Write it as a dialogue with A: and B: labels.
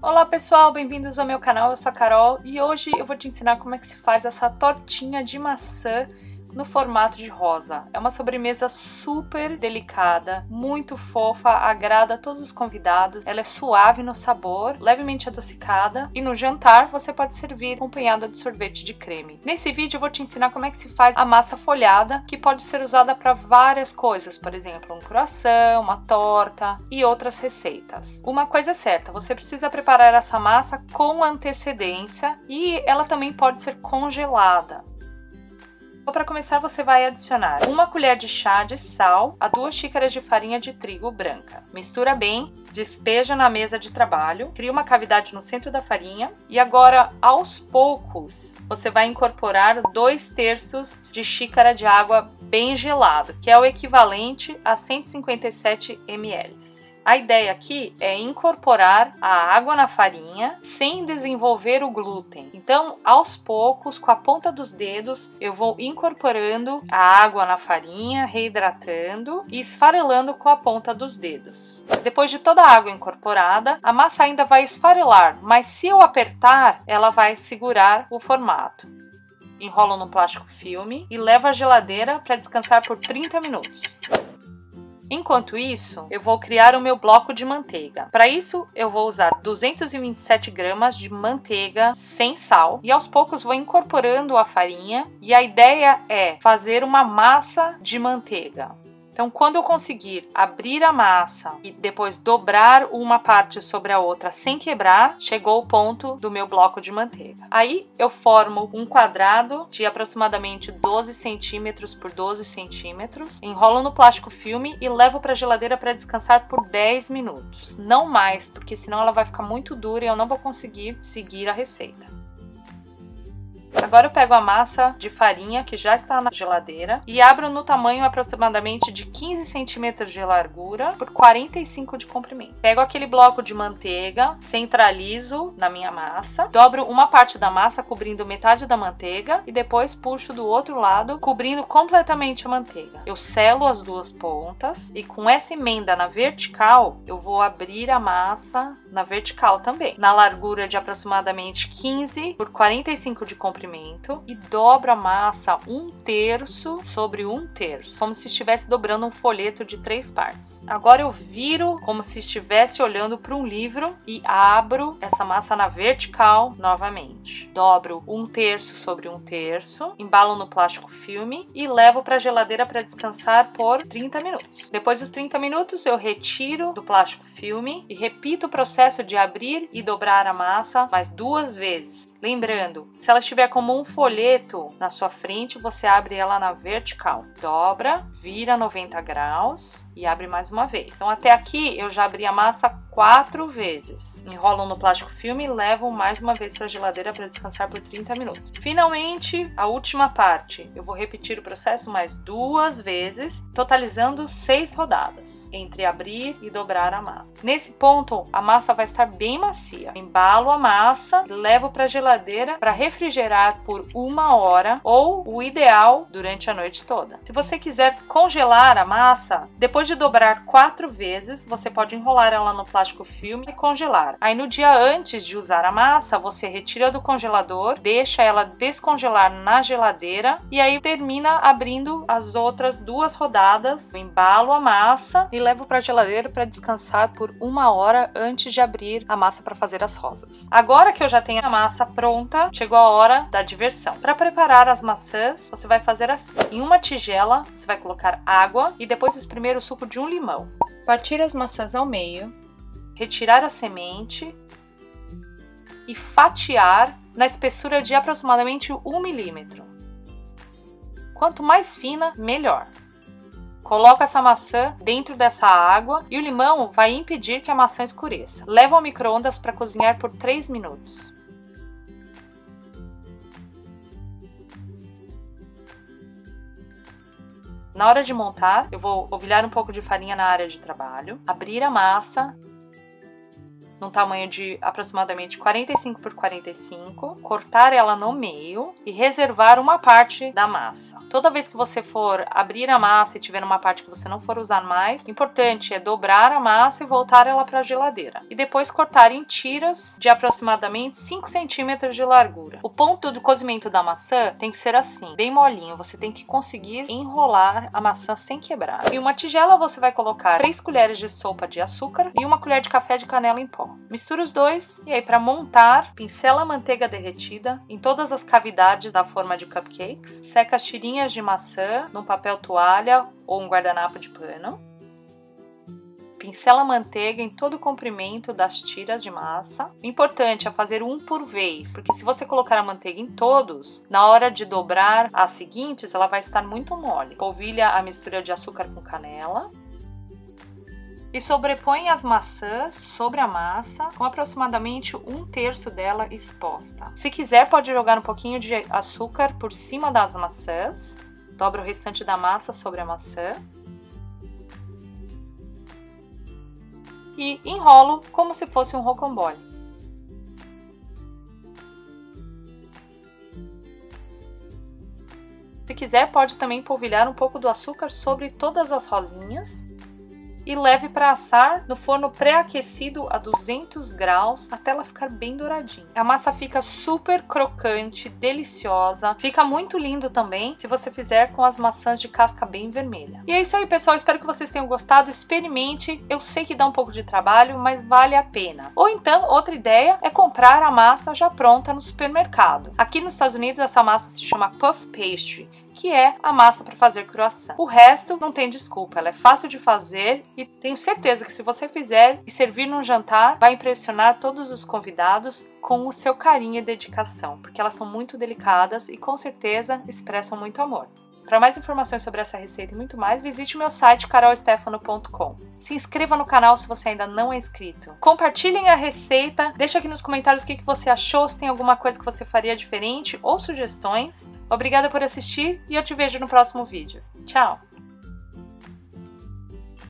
A: Olá pessoal, bem-vindos ao meu canal, eu sou a Carol e hoje eu vou te ensinar como é que se faz essa tortinha de maçã no formato de rosa. É uma sobremesa super delicada, muito fofa, agrada a todos os convidados, ela é suave no sabor, levemente adocicada e no jantar você pode servir acompanhada de sorvete de creme. Nesse vídeo eu vou te ensinar como é que se faz a massa folhada, que pode ser usada para várias coisas, por exemplo, um croissant, uma torta e outras receitas. Uma coisa é certa, você precisa preparar essa massa com antecedência e ela também pode ser congelada. Para começar, você vai adicionar 1 colher de chá de sal a 2 xícaras de farinha de trigo branca. Mistura bem, despeja na mesa de trabalho, cria uma cavidade no centro da farinha e agora, aos poucos, você vai incorporar 2/3 de xícara de água bem gelado, que é o equivalente a 157 ml. A ideia aqui é incorporar a água na farinha sem desenvolver o glúten. Então, aos poucos, com a ponta dos dedos, eu vou incorporando a água na farinha, reidratando e esfarelando com a ponta dos dedos. Depois de toda a água incorporada, a massa ainda vai esfarelar, mas se eu apertar, ela vai segurar o formato. Enrolo no plástico filme e levo à geladeira para descansar por 30 minutos. Enquanto isso, eu vou criar o meu bloco de manteiga. Para isso, eu vou usar 227 gramas de manteiga sem sal e aos poucos vou incorporando a farinha e a ideia é fazer uma massa de manteiga. Então, quando eu conseguir abrir a massa e depois dobrar uma parte sobre a outra sem quebrar, chegou o ponto do meu bloco de manteiga. Aí, eu formo um quadrado de aproximadamente 12 centímetros por 12 centímetros, enrolo no plástico filme e levo para a geladeira para descansar por 10 minutos. Não mais, porque senão ela vai ficar muito dura e eu não vou conseguir seguir a receita. Agora eu pego a massa de farinha que já está na geladeira e abro no tamanho aproximadamente de 15 centímetros de largura por 45 de comprimento. Pego aquele bloco de manteiga, centralizo na minha massa, dobro uma parte da massa cobrindo metade da manteiga e depois puxo do outro lado cobrindo completamente a manteiga. Eu selo as duas pontas e com essa emenda na vertical eu vou abrir a massa na vertical também, na largura de aproximadamente 15 por 45 de comprimento e dobro a massa 1/3 sobre 1/3, como se estivesse dobrando um folheto de 3 partes. Agora eu viro como se estivesse olhando para um livro e abro essa massa na vertical novamente. Dobro 1/3 sobre 1/3, embalo no plástico filme e levo para a geladeira para descansar por 30 minutos. Depois dos 30 minutos eu retiro do plástico filme e repito o processo de abrir e dobrar a massa mais 2 vezes. Lembrando, se ela estiver como um folheto na sua frente, você abre ela na vertical. Dobra, vira 90 graus e abre mais uma vez. Então até aqui eu já abri a massa 4 vezes. Enrolo no plástico filme e levo mais uma vez para a geladeira para descansar por 30 minutos. Finalmente, a última parte. Eu vou repetir o processo mais 2 vezes, totalizando 6 rodadas entre abrir e dobrar a massa. Nesse ponto, a massa vai estar bem macia. Embalo a massa e levo para a geladeira para refrigerar por 1 hora ou o ideal durante a noite toda. Se você quiser congelar a massa, depois de dobrar 4 vezes, você pode enrolar ela no plástico filme e congelar. Aí no dia antes de usar a massa, você retira do congelador, deixa ela descongelar na geladeira e aí termina abrindo as outras 2 rodadas. Eu embalo a massa e levo para a geladeira para descansar por 1 hora antes de abrir a massa para fazer as rosas. Agora que eu já tenho a massa pronta, chegou a hora da diversão. Para preparar as maçãs, você vai fazer assim. Em uma tigela, você vai colocar água e depois espremer o suco de um limão. Partir as maçãs ao meio, retirar a semente e fatiar na espessura de aproximadamente 1 milímetro. Quanto mais fina, melhor. Coloca essa maçã dentro dessa água e o limão vai impedir que a maçã escureça. Leva ao micro-ondas para cozinhar por 3 minutos. Na hora de montar, eu vou polvilhar um pouco de farinha na área de trabalho, abrir a massa num tamanho de aproximadamente 45 por 45, cortar ela no meio e reservar uma parte da massa. Toda vez que você for abrir a massa e tiver uma parte que você não for usar mais, o importante é dobrar a massa e voltar ela para a geladeira. E depois cortar em tiras de aproximadamente 5 centímetros de largura. O ponto do cozimento da maçã tem que ser assim, bem molinho. Você tem que conseguir enrolar a maçã sem quebrar. Em uma tigela você vai colocar 3 colheres de sopa de açúcar e 1 colher de café de canela em pó. Mistura os dois e aí, para montar, pincela a manteiga derretida em todas as cavidades da forma de cupcakes. Seca as tirinhas de maçã num papel toalha ou um guardanapo de pano. Pincela a manteiga em todo o comprimento das tiras de massa. O importante é fazer um por vez, porque se você colocar a manteiga em todos, na hora de dobrar as seguintes, ela vai estar muito mole. Polvilha a mistura de açúcar com canela. E sobrepõe as maçãs sobre a massa, com aproximadamente 1/3 dela exposta. Se quiser, pode jogar um pouquinho de açúcar por cima das maçãs. Dobra o restante da massa sobre a maçã. E enrolo como se fosse um rocambole. Se quiser, pode também polvilhar um pouco do açúcar sobre todas as rosinhas e leve para assar no forno pré-aquecido a 200 graus até ela ficar bem douradinha. A massa fica super crocante, deliciosa, fica muito lindo também se você fizer com as maçãs de casca bem vermelha. E é isso aí, pessoal, espero que vocês tenham gostado, experimente, eu sei que dá um pouco de trabalho, mas vale a pena. Ou então, outra ideia é comprar a massa já pronta no supermercado. Aqui nos Estados Unidos essa massa se chama puff pastry, que é a massa para fazer croissant. O resto não tem desculpa, ela é fácil de fazer e tenho certeza que se você fizer e servir num jantar, vai impressionar todos os convidados com o seu carinho e dedicação, porque elas são muito delicadas e com certeza expressam muito amor. Para mais informações sobre essa receita e muito mais, visite o meu site carolstefano.com. Se inscreva no canal se você ainda não é inscrito. Compartilhem a receita, deixa aqui nos comentários o que você achou, se tem alguma coisa que você faria diferente ou sugestões. Obrigada por assistir e eu te vejo no próximo vídeo. Tchau!